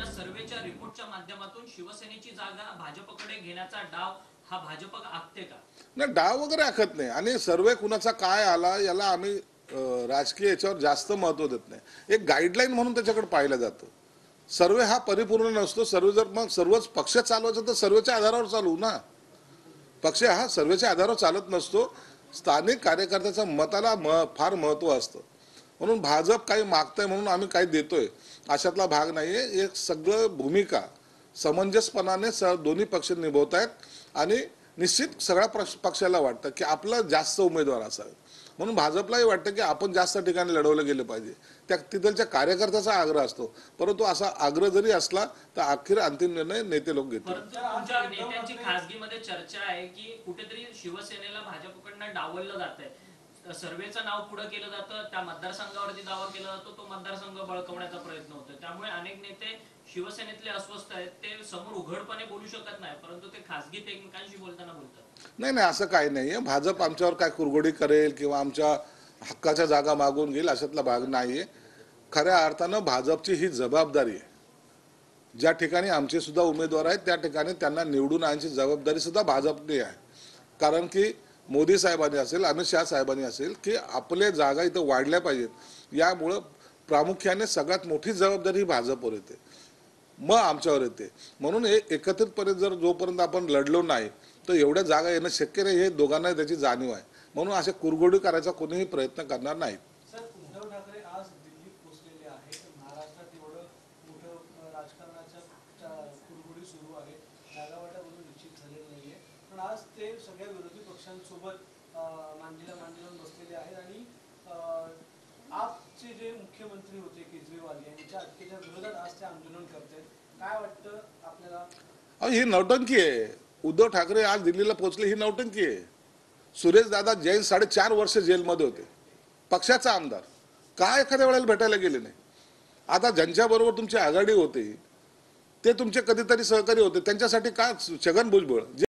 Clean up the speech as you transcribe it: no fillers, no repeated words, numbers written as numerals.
या सर्वेच्या रिपोर्टच्या माध्यमातून शिवसेनेची जागा भाजपकडे घेण्याचा डाव हा भाजप आखते का? नाही, डाव वगैरे आखत नाही आणि सर्वे कुणाचा काय आला याला आम्ही राजकीय याच्यावर जास्त महत्व देत नाही। एक गाईडलाईन म्हणून त्याच्याकडे पाहिलं जातं। सर्वे हा परिपूर्ण नसतो। सर्वे जर मग सर्वच पक्ष चालवायचं तर सर्वेच्या आधारावर चालवू ना। पक्ष हा सर्वेच्या आधारावर चालत नसतो। स्थानिक कार्यकर्त्याच्या मताला फार महत्व असतं। म्हणून भाजप काही मागतंय म्हणून आम्ही काही देतोय अशातला भाग नाहीये। एक सगळं भूमिका समंजसपणाने दोन्ही पक्ष निभवतायत आणि निश्चित सगळ्या पक्षाला वाटतं की आपला जास्त उमेदवार असावे, म्हणून भाजपलाही वाटतं की आपण जास्त ठिकाणी लढवलं गेलं पाहिजे। त्या तिथलच्या कार्यकर्त्याचा आग्रह असतो, परंतु असा आग्रह जरी असला तर अखेर अंतिम निर्णय नेते लोक घेतात। परंतु तुमच्या नेत्यांची खासगीमध्ये चर्चा आहे की कुठेतरी शिवसेनेला भाजपकडनं डावललं जातंय। सर्वेचं नाव पुढे केलं जातं, त्या मतदारसंघावरती दावा केला जातो, तो मतदारसंघ बळकवण्याचा प्रयत्न होतो। त्यामुळे अनेक नेते शिवसेनेतले अस्वस्थ आहेत, ते समोर उघडपणे बोलू शकत नाही, परंतु ते खासगीत एकमेकांशी बोलताना बोलतात। नाही नाही, असं काही नाहीये। भाजप आमच्यावर काय कुरघोडी करेल किंवा आमच्या हक्काच्या जागा मागून घेईल अशातला भाग नाहीये। खऱ्या अर्थानं भाजपची ही जबाबदारी आहे। ज्या ठिकाणी आमचे सुद्धा उमेदवार आहेत त्या ठिकाणी त्यांना निवडून आणण्याची जबाबदारी सुद्धा भाजपने आहे। कारण की मोदी साहेबांनी असेल, अमित शहा साहेबांनी असेल की आपले जागा इथं वाढल्या पाहिजेत, यामुळं प्रामुख्याने सगळ्यात मोठी जबाबदारी ही भाजपवर येते, मग आमच्यावर येते। म्हणून एकत्रितपणे जर जोपर्यंत आपण लढलो नाही तर एवढ्या जागा येणं शक्य नाही, हे दोघांना त्याची जाणीव आहे। म्हणून असे कुरघोडी करायचा कोणीही प्रयत्न करणार नाहीत। सर, उद्धव ठाकरे आज दिल्लीत पोहोचलेले आहेत। महाराष्ट्रात एवढं मोठं राजकारणाच्या कुरघोडी सुरू आहे, जागावाटावरून निश्चित झालेलं नाहीये, पण आज ते सगळ्या विरोधी पक्षांसोबत मांडीला मांडी लावून बसलेले आहेत आणि आपचे जे मुख्यमंत्री होते केजरीवाल यांच्या अटकेच्या विरोधात आज ते आंदोलन करतात। काय वाटतं आपल्याला? ही नौटंकी आहे। उद्धव ठाकरे आज दिल्लीला पोहोचले ही नौटंकी आहे। सुरेश दादा जैन 4.5 वर्ष जेलमध्ये होते, पक्षाचा आमदार, काय एखाद्या वेळेला भेटायला गेले नाही। आता ज्यांच्या बरोबर तुमची आघाडी होती ते तुमचे कधीतरी सहकारी होते, त्यांच्यासाठी का छगन भुजबळ